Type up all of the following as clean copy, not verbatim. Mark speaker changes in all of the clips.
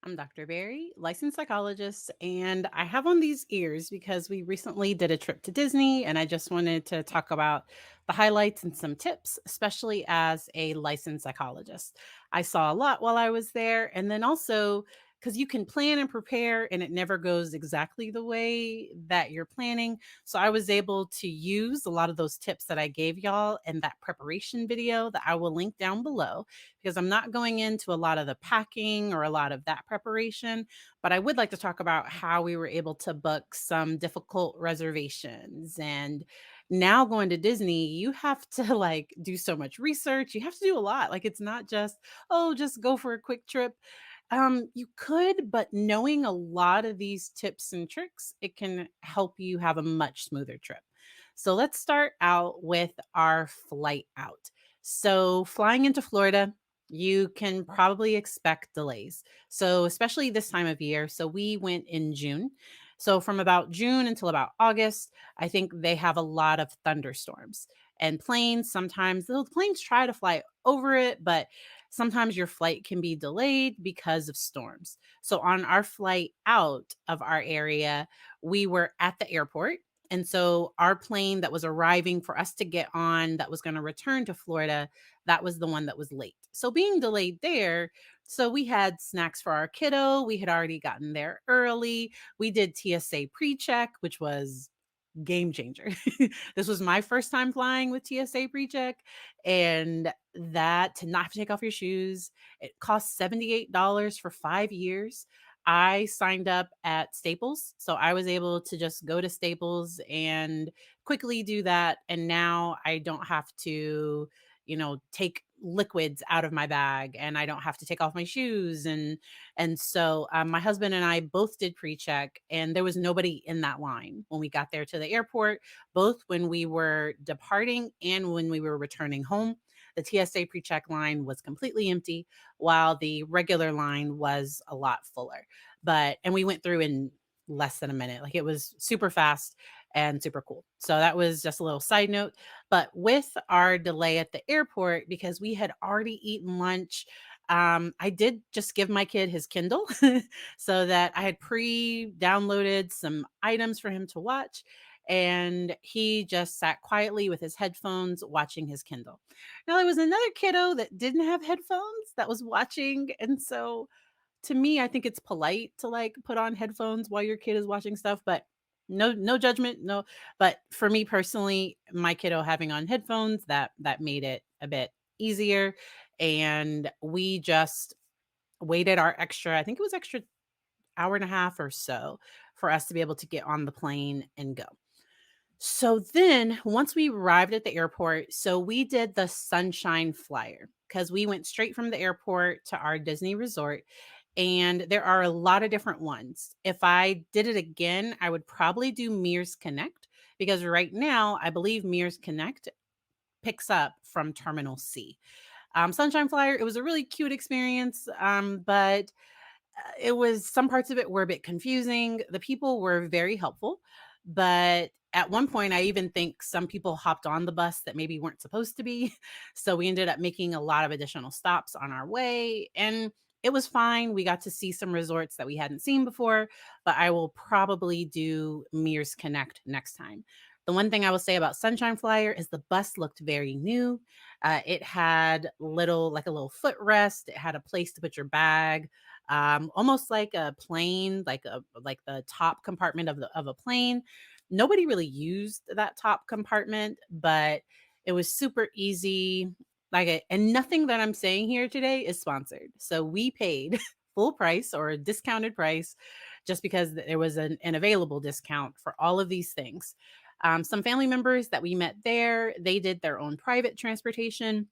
Speaker 1: I'm Dr. Barry, licensed psychologist, and I have on these ears because we recently did a trip to Disney, and I just wanted to talk about the highlights and some tips, especially as a licensed psychologist. I saw a lot while I was there, and then also because you can plan and prepare, and it never goes exactly the way that you're planning. So I was able to use a lot of those tips that I gave y'all in that preparation video that I will link down below because I'm not going into a lot of the packing or a lot of that preparation, but I would like to talk about how we were able to book some difficult reservations. And now going to Disney, you have to like do so much research. You have to do a lot. Like it's not just, oh, just go for a quick trip. You could, but knowing a lot of these tips and tricks, it can help you have a much smoother trip. So let's start out with our flight out. So, flying into Florida, you can probably expect delays. So, especially this time of year. So, we went in June. So, from about June until about August, I think they have a lot of thunderstorms and planes. Sometimes the planes try to fly over it, but sometimes your flight can be delayed because of storms. So, on our flight out of our area, we were at the airport. And so our plane that was arriving for us to get on that was going to return to Florida, that was the one that was late. So being delayed there, so we had snacks for our kiddo. We had already gotten there early. We did TSA pre-check, which was game changer. This was my first time flying with TSA pre-check, and that to not have to take off your shoes. It cost $78 for 5 years. I signed up at Staples, so I was able to just go to Staples and quickly do that, and now I don't have to, take liquids out of my bag, and I don't have to take off my shoes, and so my husband and I both did pre-check, and there was nobody in that line when we got there to the airport, both when we were departing and when we were returning home. The TSA pre-check line was completely empty, while the regular line was a lot fuller. And we went through in less than a minute. Like it was super fast and super cool. So that was just a little side note. But with our delay at the airport, because we had already eaten lunch, I did just give my kid his Kindle so that I had pre-downloaded some items for him to watch. And he just sat quietly with his headphones watching his Kindle. Now, there was another kiddo that didn't have headphones that was watching. And so to me, I think it's polite to like put on headphones while your kid is watching stuff, but no judgment, no. But for me personally, my kiddo having on headphones, that made it a bit easier. And we just waited our extra, I think it was extra hour and a half or so for us to be able to get on the plane and go. So then once we arrived at the airport, so we did the Sunshine Flyer because we went straight from the airport to our Disney resort. And there are a lot of different ones. If I did it again, I would probably do Mears Connect because right now I believe Mears Connect picks up from Terminal C. Sunshine Flyer, it was a really cute experience, but it was some parts of it were a bit confusing. The people were very helpful, but at one point, I even think some people hopped on the bus that maybe weren't supposed to be. So we ended up making a lot of additional stops on our way, and it was fine. We got to see some resorts that we hadn't seen before, but I will probably do Mears Connect next time. The one thing I will say about Sunshine Flyer is the bus looked very new. It had like a little footrest. It had a place to put your bag, almost like a plane, like the top compartment of a plane. Nobody really used that top compartment, but it was super easy. And nothing that I'm saying here today is sponsored. So we paid full price or a discounted price just because there was an available discount for all of these things. Some family members that we met there, they did their own private transportation,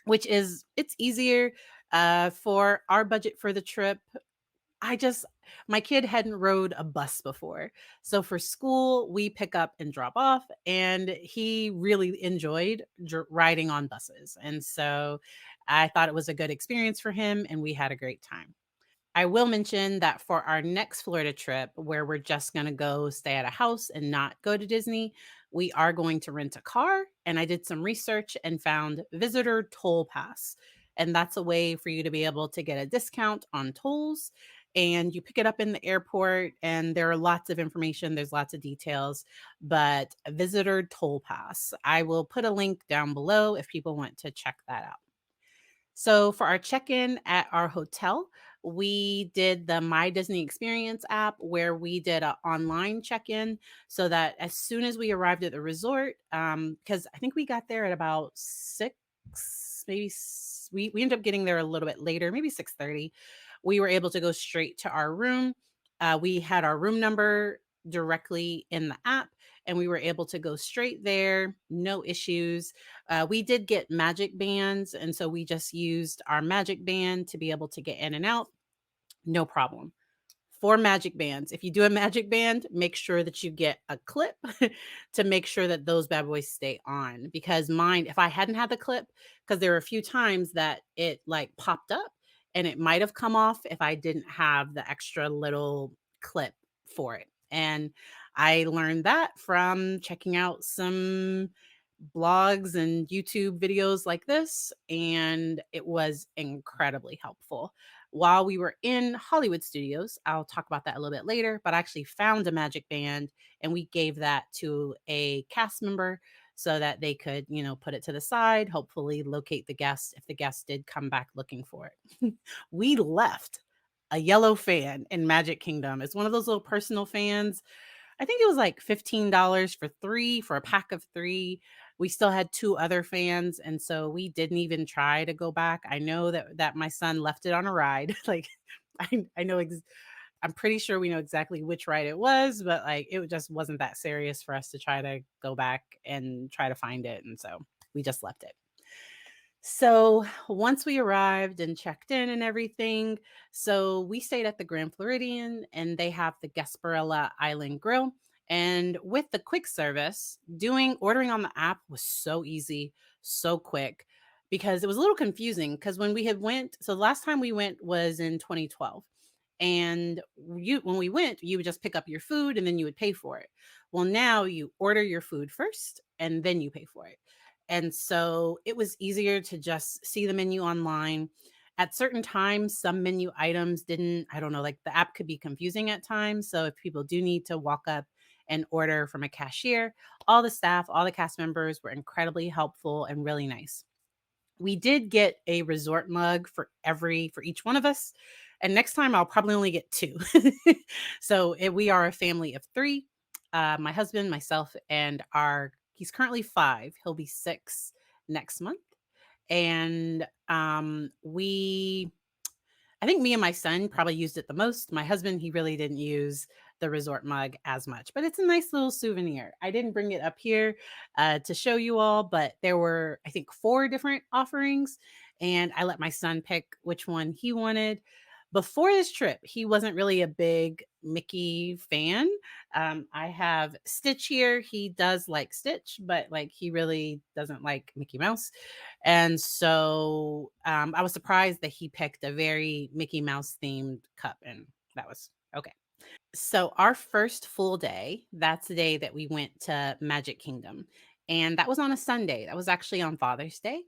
Speaker 1: which is it's easier for our budget for the trip. I just my kid hadn't rode a bus before. So for school, we pick up and drop off, and he really enjoyed riding on buses. And so I thought it was a good experience for him, and we had a great time. I will mention that for our next Florida trip, where we're just going to go stay at a house and not go to Disney, we are going to rent a car. And I did some research and found Visitor Toll Pass. And that's a way for you to be able to get a discount on tolls. and you pick it up in the airport, and there are lots of information, there's lots of details, but a visitor toll pass. I will put a link down below if people want to check that out. So for our check-in at our hotel, we did the My Disney Experience app where we did an online check-in so that as soon as we arrived at the resort, because I think we got there at about 6, maybe we ended up getting there a little bit later, maybe 6:30. We were able to go straight to our room. We had our room number directly in the app, and we were able to go straight there, no issues. We did get magic bands, and so we just used our magic band to be able to get in and out, no problem. For magic bands, if you do a magic band, make sure that you get a clip to make sure that those bad boys stay on. Because mine, if I hadn't had the clip, because there were a few times that it like popped up and it might have come off if I didn't have the extra little clip for it. And I learned that from checking out some blogs and YouTube videos like this, and it was incredibly helpful. While we were in Hollywood Studios, I'll talk about that a little bit later, but I actually found a magic band and we gave that to a cast member so that they could, put it to the side, hopefully locate the guest if the guest did come back looking for it. We left a yellow fan in Magic Kingdom. It's one of those little personal fans. I think it was like $15 for 3 for a pack of 3. We still had 2 other fans, and so we didn't even try to go back. I know that my son left it on a ride. Like, I know I'm pretty sure we know exactly which ride it was, but, like, it just wasn't that serious for us to try to go back and try to find it, and so we just left it. So once we arrived and checked in and everything, so we stayed at the Grand Floridian and they have the Gasparilla Island Grill. And with the quick service, ordering on the app was so easy, so quick, because it was a little confusing. Because when we had went, so the last time we went was in 2012, and when we went, you would just pick up your food and then you would pay for it. Well, now you order your food first and then you pay for it. And so it was easier to just see the menu online. At certain times, some menu items didn't, I don't know, like the app could be confusing at times. So if people do need to walk up and order from a cashier, all the staff, all the cast members were incredibly helpful and really nice. We did get a resort mug for each one of us, and next time I'll probably only get 2. So, we are a family of 3, my husband, myself, and our he's currently 5, he'll be 6 next month, and, we I think me and my son probably used it the most. My husband, he really didn't use the resort mug as much, but it's a nice little souvenir. I didn't bring it up here to show you all, but there were, I think, 4 different offerings, and I let my son pick which one he wanted. Before this trip, he wasn't really a big Mickey fan. I have Stitch here. He does like Stitch, but like he really doesn't like Mickey Mouse. And so, I was surprised that he picked a very Mickey Mouse themed cup, and that was okay. So our first full day, that's the day that we went to Magic Kingdom, and that was on a Sunday. That was actually on Father's Day,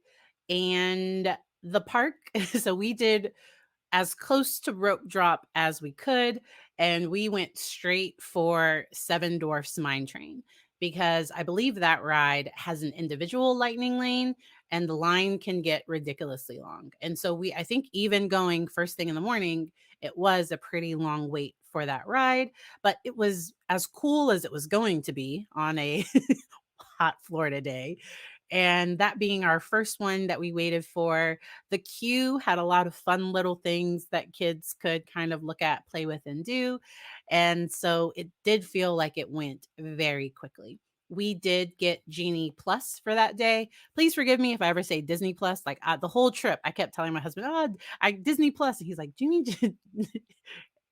Speaker 1: and the park so we did as close to rope drop as we could, and we went straight for Seven Dwarfs Mine Train because I believe that ride has an individual lightning lane and the line can get ridiculously long. And so I think even going first thing in the morning, it was a pretty long wait for that ride, but it was as cool as it was going to be on a hot Florida day. And that being our first one that we waited for, the queue had a lot of fun little things that kids could kind of look at, play with, and do. And so it did feel like it went very quickly. We did get Genie Plus for that day. Please forgive me if I ever say Disney Plus. Like the whole trip, I kept telling my husband, "Oh, I Disney Plus," and he's like, "Genie."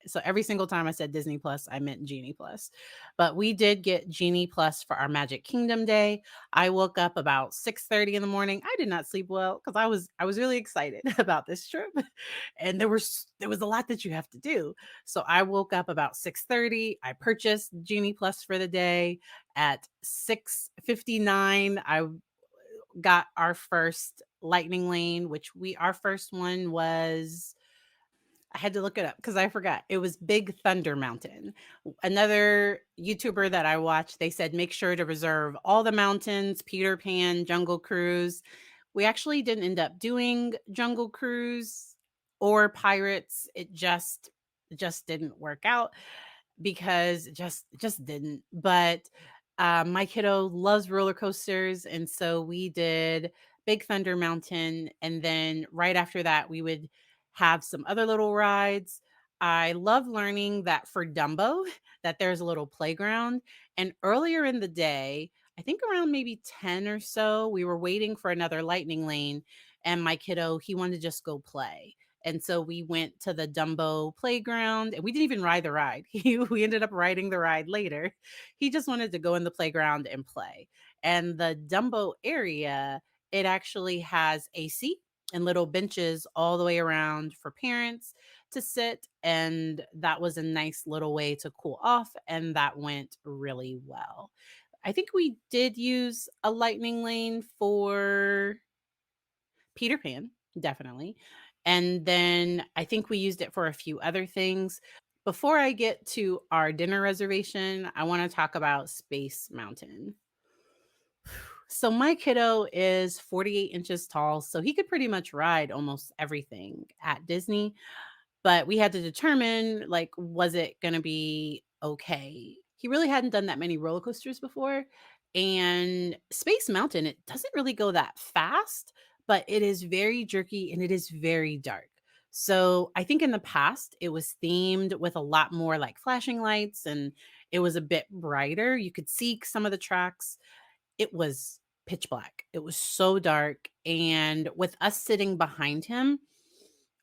Speaker 1: So every single time I said Disney Plus, I meant Genie Plus. But we did get Genie Plus for our Magic Kingdom day. I woke up about 6:30 in the morning. I did not sleep well because I was really excited about this trip. And there was a lot that you have to do. So I woke up about 6:30. I purchased Genie Plus for the day. At 6:59, I got our first lightning lane, which our first one was I had to look it up because I forgot. It was Big Thunder Mountain. Another YouTuber that I watched, they said make sure to reserve all the mountains, Peter Pan, Jungle Cruise. We actually didn't end up doing Jungle Cruise or Pirates. It just didn't work out because it just didn't. But my kiddo loves roller coasters, and so we did Big Thunder Mountain, and then right after that, we would have some other little rides. I love learning that for Dumbo, that there's a little playground. And earlier in the day, I think around maybe 10 or so, we were waiting for another lightning lane, and my kiddo, he wanted to just go play. And so we went to the Dumbo playground and we didn't even ride the ride. We ended up riding the ride later. He just wanted to go in the playground and play. And the Dumbo area, it actually has AC and little benches all the way around for parents to sit. And that was a nice little way to cool off. And that went really well. I think we did use a lightning lane for Peter Pan, definitely. And then I think we used it for a few other things. Before I get to our dinner reservation, I want to talk about Space Mountain. So my kiddo is 48 inches tall, so he could pretty much ride almost everything at Disney. But we had to determine, like, was it gonna be okay? He really hadn't done that many roller coasters before, and Space Mountain, it doesn't really go that fast, but it is very jerky and it is very dark. So, I think in the past, it was themed with a lot more, like, flashing lights, and it was a bit brighter. You could see some of the tracks. It was pitch black. It was so dark, and with us sitting behind him,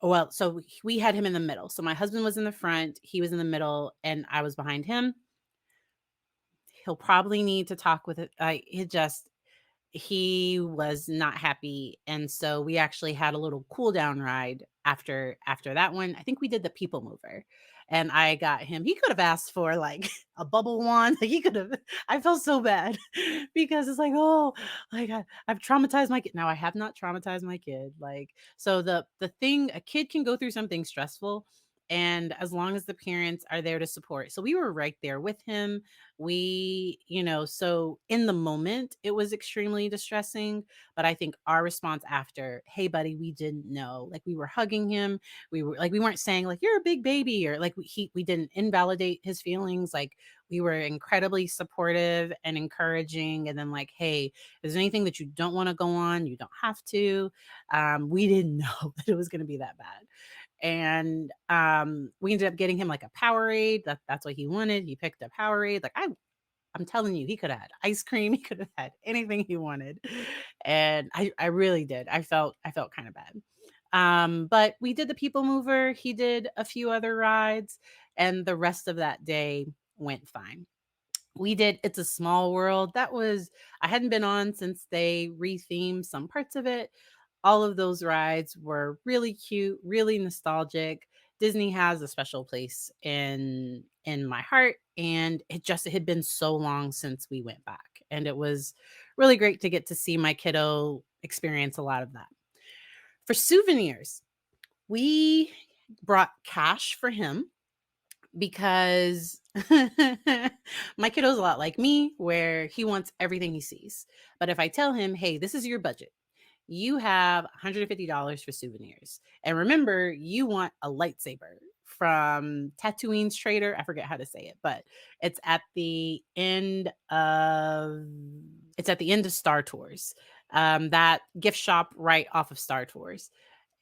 Speaker 1: well, so we had him in the middle. So my husband was in the front, he was in the middle, and I was behind him. He'll probably need to talk with it. It just he was not happy, and so we actually had a little cool down ride after that one. I think we did the people mover, and I got him. He could have asked for like a bubble wand. Like he could have. I felt so bad because it's like, oh, like I've traumatized my kid. Now I have not traumatized my kid. Like so, the thing, a kid can go through something stressful. And as long as the parents are there to support. So we were right there with him. So in the moment, it was extremely distressing. But I think our response after, hey, buddy, we didn't know. Like we were hugging him. We were like, we weren't saying, like, you're a big baby, or like we didn't invalidate his feelings. Like we were incredibly supportive and encouraging. And then, like, hey, if there's anything that you don't want to go on, you don't have to. We didn't know that it was going to be that bad. And we ended up getting him like a Powerade. That's what he wanted. He picked a Powerade. Like I'm telling you, he could have had ice cream. He could have had anything he wanted. And I really did. I felt kind of bad. But we did the people mover. He did a few other rides, and the rest of that day went fine. We did It's a Small World. That was I hadn't been on since they rethemed some parts of it. All of those rides were really cute, really nostalgic. Disney has a special place in my heart, and it had been so long since we went back, and it was really great to get to see my kiddo experience a lot of that. For Souvenirs, we brought cash for him because my kiddo's a lot like me, where he wants everything he sees. But if I tell him, hey, this is your budget, you have $150 for souvenirs. And remember, you want a lightsaber from Tatooine's Trader. I forget how to say it, but it's at the end of Star Tours. That gift shop right off of Star Tours.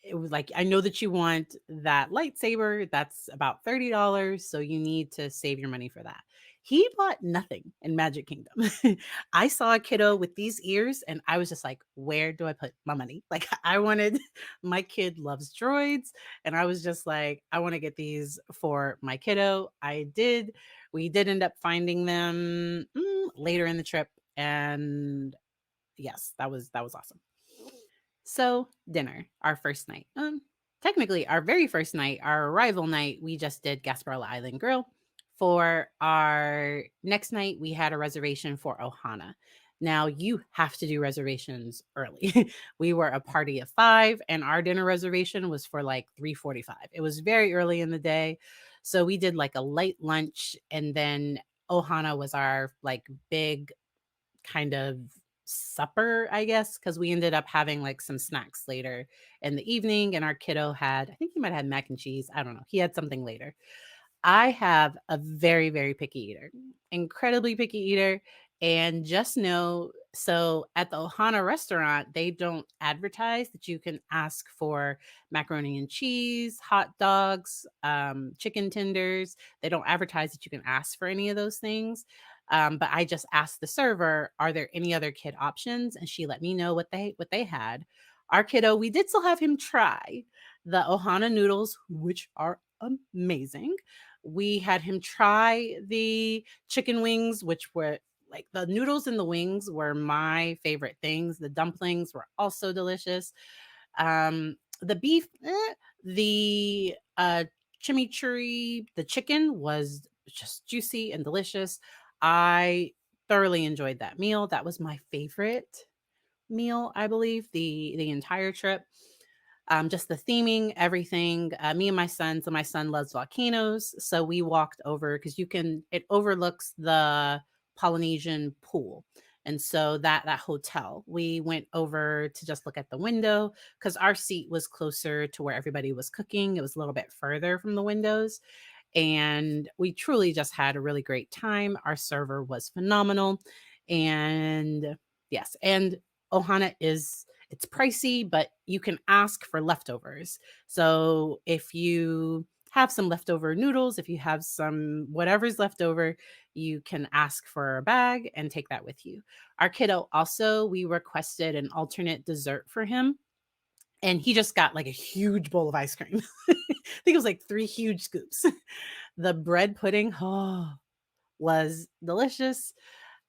Speaker 1: It was like, I know that you want that lightsaber. That's about $30. So you need to save your money for that. He bought nothing in Magic Kingdom. I saw a kiddo with these ears and I was just like, where do I put my money? Like, I wanted, my kid loves droids. And I was just like, I want to get these for my kiddo. I did. We did end up finding them later in the trip. And yes, that was awesome. So, dinner, our first night. Technically, our very first night, our arrival night, we just did Gasparilla Island Grill. For our next night, we had a reservation for Ohana. Now you have to do reservations early. We were a party of 5 and our dinner reservation was for like 3:45. It was very early in the day. So we did like a light lunch and then Ohana was our like big kind of supper, I guess, because we ended up having like some snacks later in the evening. And our kiddo had, I think he might have had mac and cheese. I don't know. He had something later. I have a very, very picky eater, incredibly picky eater. And just know so at the Ohana restaurant, they don't advertise that you can ask for macaroni and cheese, hot dogs, chicken tenders. They don't advertise that you can ask for any of those things. But I just asked the server, "Are there any other kid options?" And she let me know what they had. Our kiddo, we did still have him try the Ohana noodles, which are amazing. We had him try the chicken wings, which were like the noodles and the wings were my favorite things. The dumplings were also delicious. The beef, the chimichurri, the chicken was just juicy and delicious. I thoroughly enjoyed that meal. That was my favorite meal, I believe, the entire trip. Just the theming, everything. Me and my son, so my son loves volcanoes, so we walked over because it overlooks the Polynesian pool, and so that hotel, we went over to just look at the window because our seat was closer to where everybody was cooking. It was a little bit further from the windows, and we truly just had a really great time. Our server was phenomenal. And yes, and Ohana is it's pricey, but you can ask for leftovers. So if you have some leftover noodles, if you have some whatever's left over, you can ask for a bag and take that with you. Our kiddo also, we requested an alternate dessert for him, and he just got like a huge bowl of ice cream. I think it was like 3 huge scoops. The bread pudding, was delicious.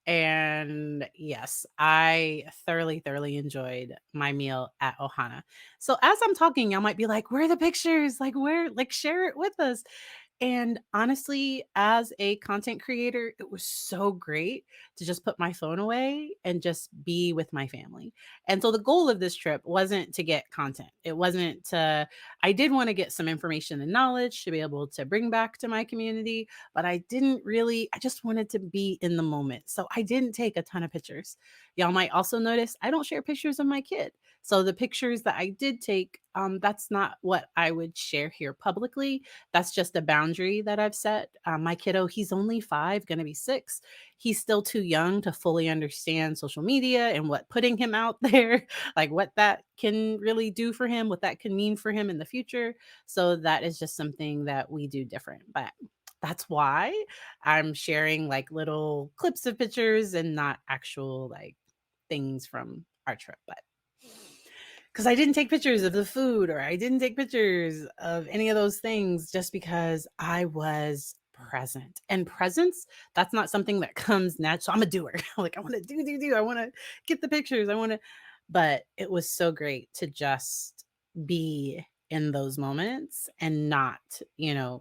Speaker 1: And yes, I thoroughly, thoroughly enjoyed my meal at Ohana. So as I'm talking, y'all might be like, where are the pictures? Like, where, like, share it with us. And honestly, as a content creator, it was so great to just put my phone away and just be with my family. And so the goal of this trip wasn't to get content. It wasn't to, I did want to get some information and knowledge to be able to bring back to my community, but I just wanted to be in the moment. So I didn't take a ton of pictures. Y'all might also notice I don't share pictures of my kid. So the pictures that I did take, that's not what I would share here publicly. That's just a boundary that I've set. My kiddo, he's only 5, going to be 6. He's still too young to fully understand social media and what putting him out there, like what that can really do for him, what that can mean for him in the future. So that is just something that we do different. But that's why I'm sharing like little clips of pictures and not actual like things from our trip. But because I didn't take pictures of the food or I didn't take pictures of any of those things just because I was present. And presence, that's not something that comes natural. So I'm a doer. Like I want to do. I want to get the pictures. But it was so great to just be in those moments and not,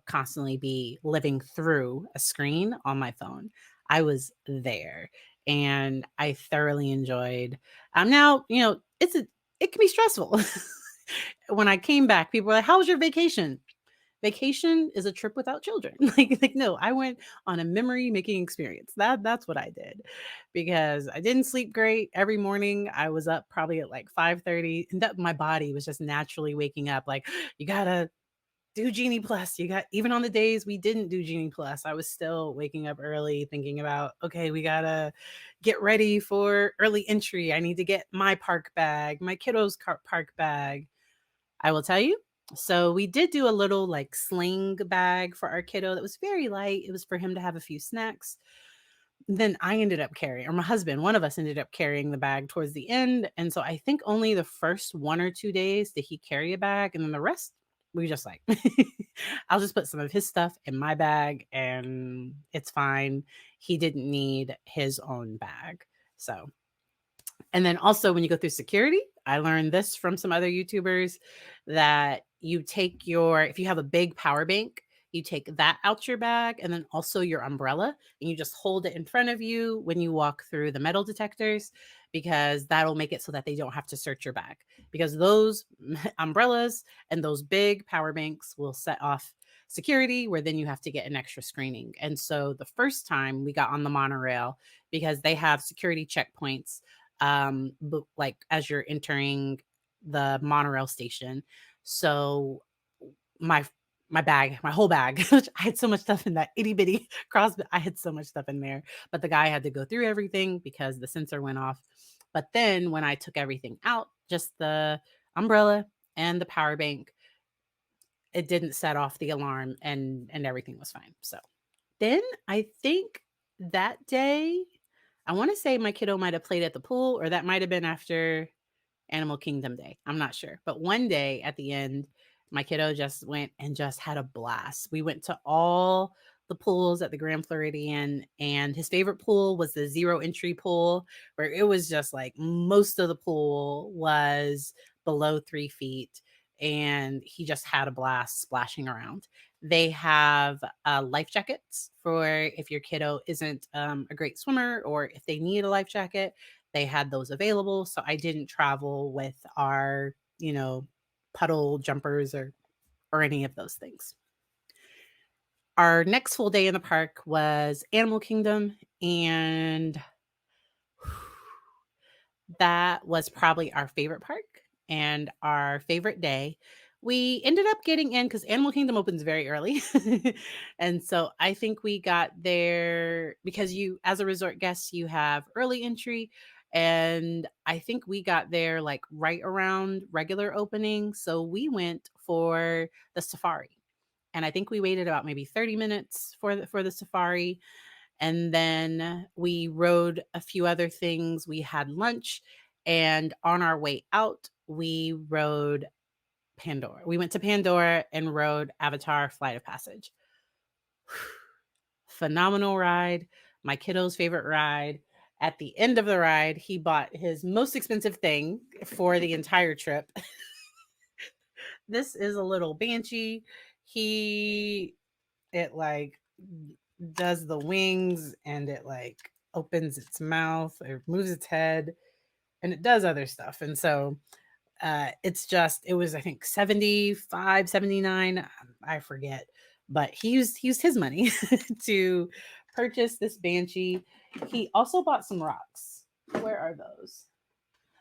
Speaker 1: constantly be living through a screen on my phone. I was there and I thoroughly enjoyed. Now, it can be stressful. When I came back, people were like, "How was your vacation?" Vacation is a trip without children. Like no, I went on a memory making experience. That's what I did because I didn't sleep great. Every morning I was up probably at like 5:30 and that my body was just naturally waking up like you got to do Genie Plus. You got even on the days we didn't do Genie Plus, I was still waking up early thinking about, okay, we gotta get ready for early entry. I need to get my park bag, my kiddo's park bag. I will tell you. So we did do a little like sling bag for our kiddo that was very light. It was for him to have a few snacks. Then I ended up carrying, or my husband, one of us ended up carrying the bag towards the end. And so I think only the first 1 or 2 days did he carry a bag. And then the rest, we just like, I'll just put some of his stuff in my bag and it's fine. He didn't need his own bag. So, and then also when you go through security, I learned this from some other YouTubers that you take if you have a big power bank, You take that out your bag and then also your umbrella, and you just hold it in front of you when you walk through the metal detectors because that'll make it so that they don't have to search your bag. Because those umbrellas and those big power banks will set off security where then you have to get an extra screening. And so the first time we got on the monorail, because they have security checkpoints but like as you're entering the monorail station. So my my bag, my whole bag, which I had so much stuff in that itty bitty cross. I had so much stuff in there, but the guy had to go through everything because the sensor went off. But then when I took everything out, just the umbrella and the power bank, it didn't set off the alarm and everything was fine. So then I think that day, I want to say my kiddo might have played at the pool, or that might have been after Animal Kingdom Day. I'm not sure. But one day at the end, my kiddo just went and just had a blast. We went to all the pools at the Grand Floridian, and his favorite pool was the zero entry pool, where it was just like most of the pool was below 3 feet, and he just had a blast splashing around. They have life jackets for if your kiddo isn't a great swimmer or if they need a life jacket. They had those available. So I didn't travel with our, puddle jumpers or any of those things. Our next full day in the park was Animal Kingdom, and that was probably our favorite park and our favorite day. We ended up getting in because Animal Kingdom opens very early. And so I think we got there because you, as a resort guest, you have early entry. And I think we got there like right around regular opening. So we went for the safari. And I think we waited about maybe 30 minutes for the safari, and then we rode a few other things. We had lunch, and on our way out, we rode Pandora. We went to Pandora and rode Avatar Flight of Passage. Phenomenal ride. My kiddo's favorite ride. At the end of the ride, he bought his most expensive thing for the entire trip. This is a little banshee. It like does the wings and it like opens its mouth or moves its head and it does other stuff. And so it was, I think, 75, 79. I forget, but he used his money to purchase this banshee. He also bought some rocks. Where are those?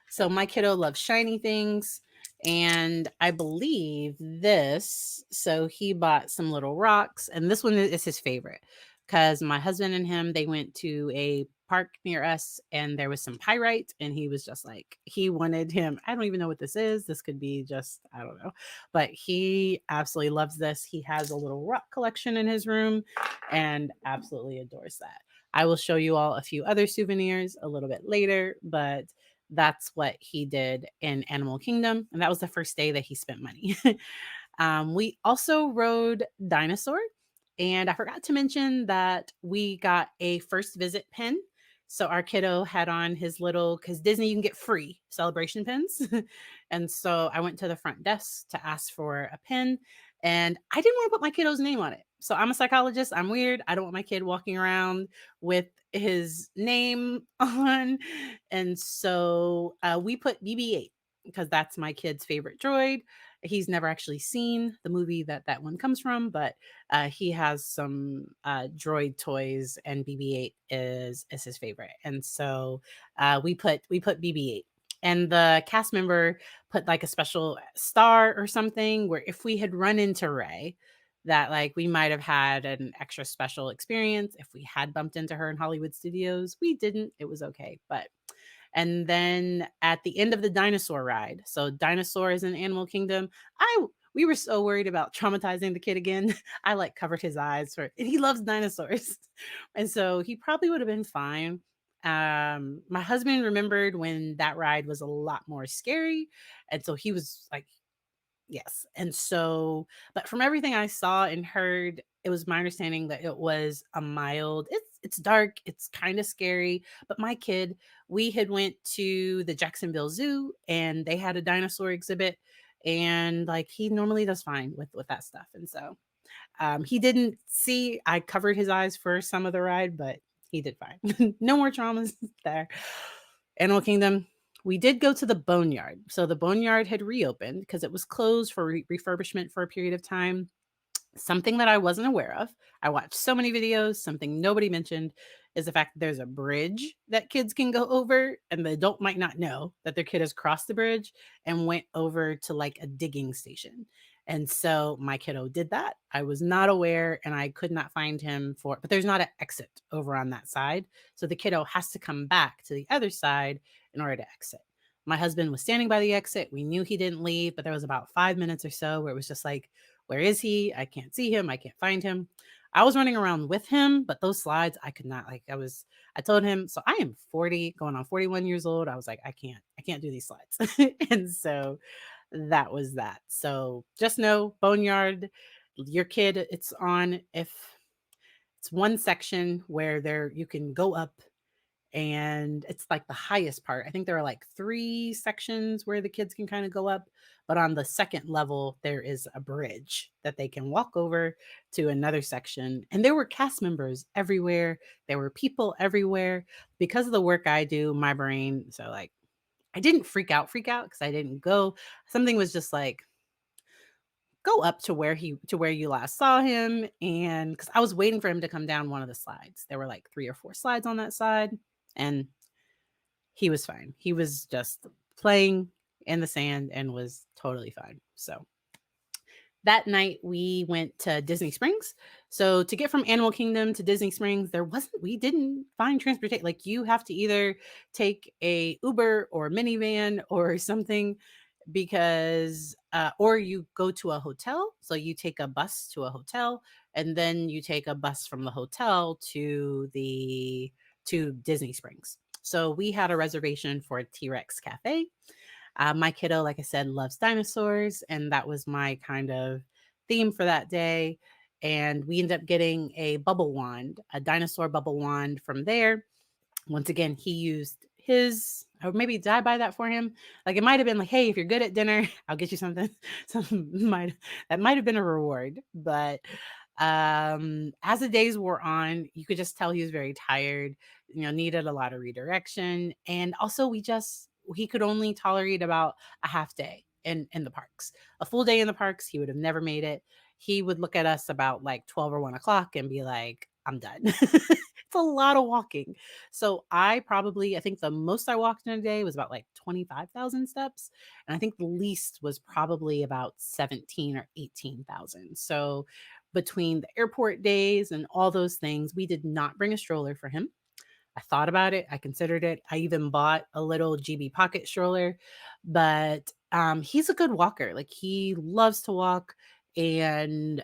Speaker 1: So my kiddo loves shiny things. And I believe this, so he bought some little rocks, and this one is his favorite because my husband and him, they went to a park near us and there was some pyrite, and he was just like, he wanted him. I don't even know what this is. This could be just, I don't know, but he absolutely loves this. He has a little rock collection in his room and absolutely adores that. I will show you all a few other souvenirs a little bit later, but that's what he did in Animal Kingdom. And that was the first day that he spent money. We also rode Dinosaur. And I forgot to mention that we got a first visit pin. So our kiddo had on his little, because Disney, you can get free celebration pins. And so I went to the front desk to ask for a pin. And I didn't want to put my kiddo's name on it. So I'm a psychologist. I'm weird. I don't want my kid walking around with his name on. And so we put BB-8 because that's my kid's favorite droid. He's never actually seen the movie that one comes from, but he has some droid toys, and BB-8 is his favorite. And so we put BB-8. And the cast member put like a special star or something where if we had run into Ray, that like we might have had an extra special experience if we had bumped into her in Hollywood Studios. We didn't. It was okay. But and then at the end of the dinosaur ride, so dinosaur is in Animal Kingdom. We were so worried about traumatizing the kid again. I like covered his eyes for, and he loves dinosaurs. And so he probably would have been fine. My husband remembered when that ride was a lot more scary. And so he was like, yes. And so, but from everything I saw and heard, it was my understanding that it was a mild, it's dark, it's kind of scary. But my kid, we had went to the Jacksonville Zoo and they had a dinosaur exhibit, and like he normally does fine with that stuff. And so He didn't see I covered his eyes for some of the ride, but he did fine. No more traumas there. Animal Kingdom, we did go to the Boneyard. So the Boneyard had reopened because it was closed for refurbishment for a period of time. Something that I wasn't aware of, I watched so many videos, something nobody mentioned is the fact that there's a bridge that kids can go over, and the adult might not know that their kid has crossed the bridge and went over to like a digging station. And so my kiddo did that. I was not aware and I could not find him for, but there's not an exit over on that side. So the kiddo has to come back to the other side in order to exit. My husband was standing by the exit. We knew he didn't leave, but there was about 5 minutes or so where it was just like, where is he? I can't see him. I can't find him. I was running around with him, but those slides I could not I told him, so I am 40, going on 41 years old. I was like, I can't do these slides. And so that was that. So just know Boneyard, your kid, it's on if it's one section where there you can go up and it's like the highest part. I think there are like 3 sections where the kids can kind of go up, but on the second level there is a bridge that they can walk over to another section. And there were cast members everywhere. There were people everywhere. Because of the work I do, my brain, so like I didn't freak out because I didn't go. Something was just like go up to where you last saw him, and because I was waiting for him to come down one of the slides. There were like 3 or 4 slides on that side, and he was fine. He was just playing in the sand and was totally fine. So that night we went to Disney Springs. So to get from Animal Kingdom to Disney Springs, we didn't find transportation. Like you have to either take a Uber or a minivan or something because or you go to a hotel. So you take a bus to a hotel and then you take a bus from the hotel to Disney Springs. So we had a reservation for a T-Rex cafe. My kiddo, like I said, loves dinosaurs, and that was my kind of theme for that day. And we ended up getting a bubble wand, a dinosaur bubble wand from there. Once again, he used his, or maybe did I buy that for him? Like it might have been like, hey, if you're good at dinner, I'll get you something. That might have been a reward. But as the days wore on, you could just tell he was very tired, needed a lot of redirection. And also he could only tolerate about a half day in the parks. A full day in the parks, he would have never made it. He would look at us about like 12 or 1 o'clock and be like, I'm done. It's a lot of walking. So I think the most I walked in a day was about like 25,000 steps. And I think the least was probably about 17 or 18,000. So between the airport days and all those things, we did not bring a stroller for him. I thought about it. I considered it. I even bought a little GB pocket stroller, but he's a good walker. Like he loves to walk, and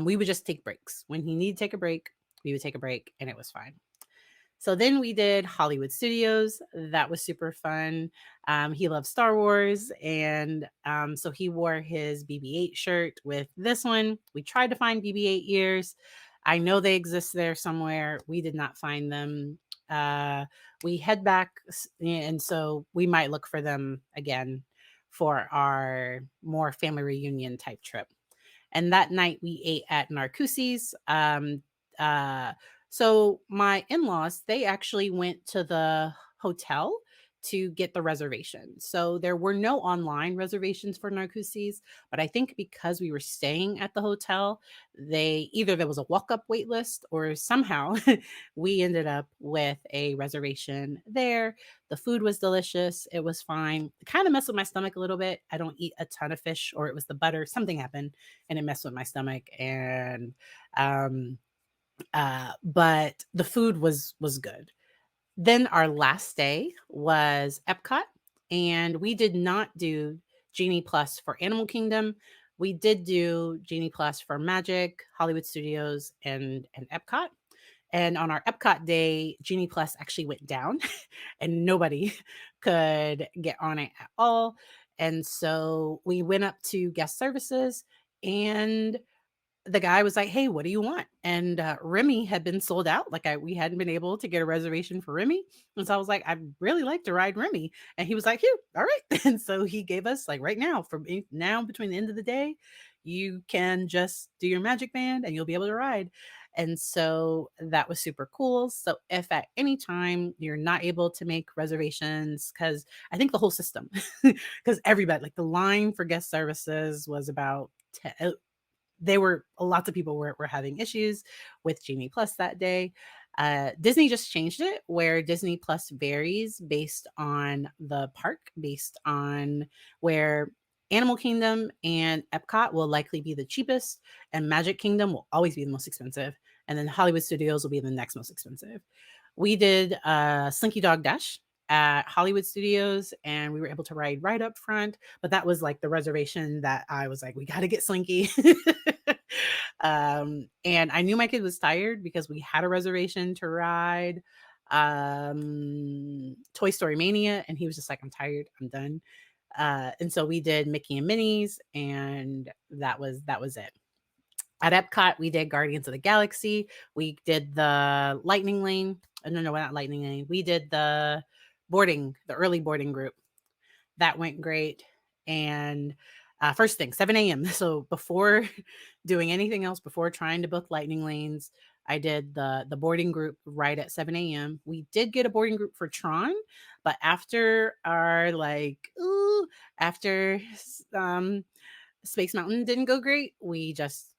Speaker 1: we would just take breaks. When he needed to take a break, we would take a break, and it was fine. So then we did Hollywood Studios. That was super fun. He loves Star Wars. And so he wore his BB 8 shirt with this one. We tried to find BB 8 ears. I know they exist there somewhere. We did not find them. We head back. And so we might look for them again for our more family reunion type trip. And that night we ate at Narcoossee's. Uh, so my in-laws, they actually went to the hotel to get the reservation. So there were no online reservations for Narcoossee's, but I think because we were staying at the hotel, there was a walk-up wait list or somehow we ended up with a reservation there. The food was delicious. It was fine. It kind of messed with my stomach a little bit. I don't eat a ton of fish, or it was the butter. Something happened and it messed with my stomach. And but the food was good. Then our last day was Epcot, and we did not do Genie Plus for Animal Kingdom. We did do Genie Plus for Magic, Hollywood Studios, and Epcot. And on our Epcot day, Genie Plus actually went down and nobody could get on it at all. And so we went up to guest services, and the guy was like, "Hey, what do you want?" And Remy had been sold out. We hadn't been able to get a reservation for Remy, and so I was like, "I'd really like to ride Remy." And he was like, "Here, all right." And so he gave us like right now, now between the end of the day, you can just do your magic band and you'll be able to ride. And so that was super cool. So if at any time you're not able to make reservations, because I think the whole system, because everybody, like the line for guest services was about 10, they were lots of people were having issues with Genie Plus that day. Disney just changed it where Disney Plus varies based on the park, based on where Animal Kingdom and Epcot will likely be the cheapest, and Magic Kingdom will always be the most expensive, and then Hollywood Studios will be the next most expensive. We did Slinky Dog Dash at Hollywood Studios, and we were able to ride right up front. But that was like the reservation that I was like, we got to get Slinky. And I knew my kid was tired because we had a reservation to ride Toy Story Mania, and he was just like, I'm tired, I'm done. And so we did Mickey and Minnie's, and that was it. At Epcot, we did Guardians of the Galaxy. We did the Lightning Lane. No, not Lightning Lane. We did the early boarding group. That went great. And first thing, 7 a.m. So before doing anything else, before trying to book lightning lanes, I did the boarding group right at 7 a.m. We did get a boarding group for Tron, but after our after Space Mountain didn't go great, we just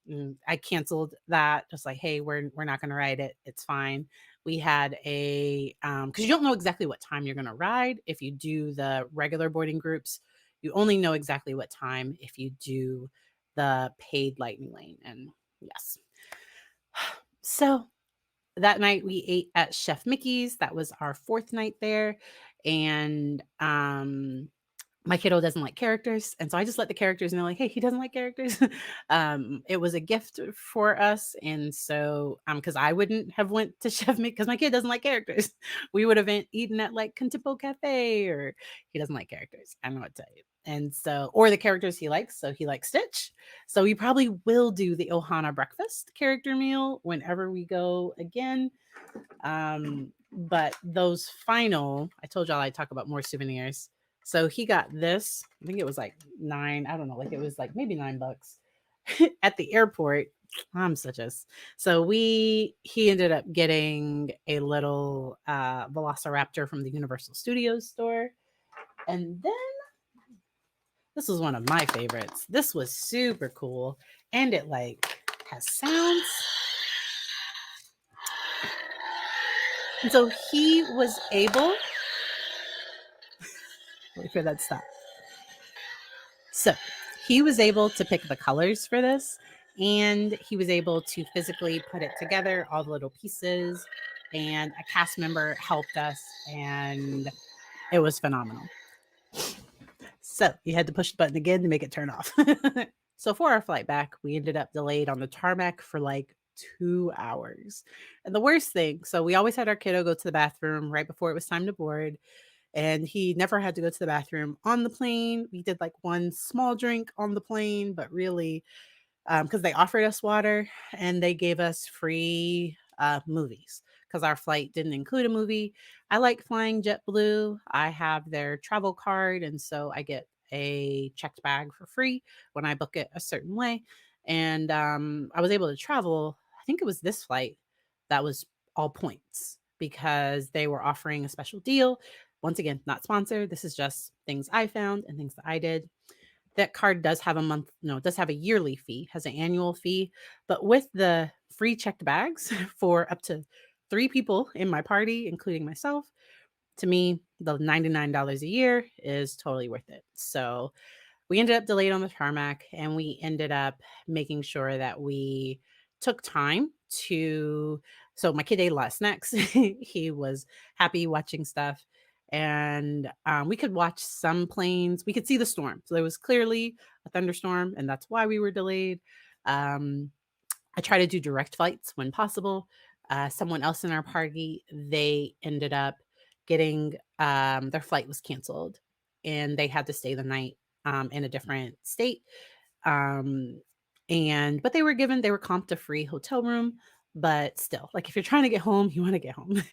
Speaker 1: I canceled that. Just like, hey, we're not going to ride it. It's fine. We had a because you don't know exactly what time you're going to ride if you do the regular boarding groups. You only know exactly what time if you do the paid lightning lane. And yes, so that night we ate at Chef Mickey's. That was our fourth night there, and my kiddo doesn't like characters, and so I just let the characters know, like, hey, he doesn't like characters. It was a gift for us, and so because I wouldn't have went to Chef Mick because my kid doesn't like characters. We would have eaten at like Contempo Cafe, or he doesn't like characters. I don't know what to tell you. And so, or the characters he likes. So he likes Stitch. So we probably will do the Ohana breakfast character meal whenever we go again. But those final, I told y'all I'd talk about more souvenirs. So he got this. I think it was like nine. I don't know. Like it was like maybe $9 at the airport. I'm such a so he ended up getting a little Velociraptor from the Universal Studios store. And then this was one of my favorites. This was super cool. And it like has sounds. And so he was able wait for that to stop. So he was able to pick the colors for this, and he was able to physically put it together, all the little pieces, and a cast member helped us, and it was phenomenal. So you had to push the button again to make it turn off. So for our flight back, we ended up delayed on the tarmac for like 2 hours. And the worst thing, so we always had our kiddo go to the bathroom right before it was time to board, and he never had to go to the bathroom on the plane. We did like one small drink on the plane, but really, because they offered us water and they gave us free movies because our flight didn't include a movie. I like flying JetBlue. I have their travel card, and so I get a checked bag for free when I book it a certain way. And I was able to travel. I think it was this flight that was all points because they were offering a special deal. Once again, not sponsored. This is just things I found and things that I did. That card does have it does have a yearly fee, has an annual fee, but with the free checked bags for up to 3 people in my party, including myself, to me, the $99 a year is totally worth it. So we ended up delayed on the tarmac, and we ended up making sure that we took time to so my kid ate a lot of snacks. He was happy watching stuff, and we could watch some planes. We could see the storm. So there was clearly a thunderstorm, and that's why we were delayed. Um, I try to do direct flights when possible. Someone else in our party, they ended up getting their flight was canceled, and they had to stay the night in a different state. Um, and but they were comped a free hotel room, but still, like if you're trying to get home, you want to get home.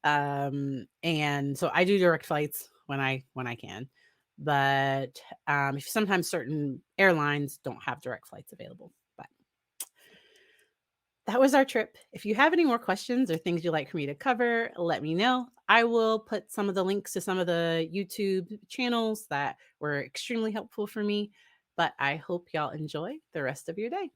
Speaker 1: And so I do direct flights when I can. but if sometimes certain airlines don't have direct flights available. But that was our trip. If you have any more questions or things you'd like for me to cover, let me know. I will put some of the links to some of the YouTube channels that were extremely helpful for me. But I hope y'all enjoy the rest of your day.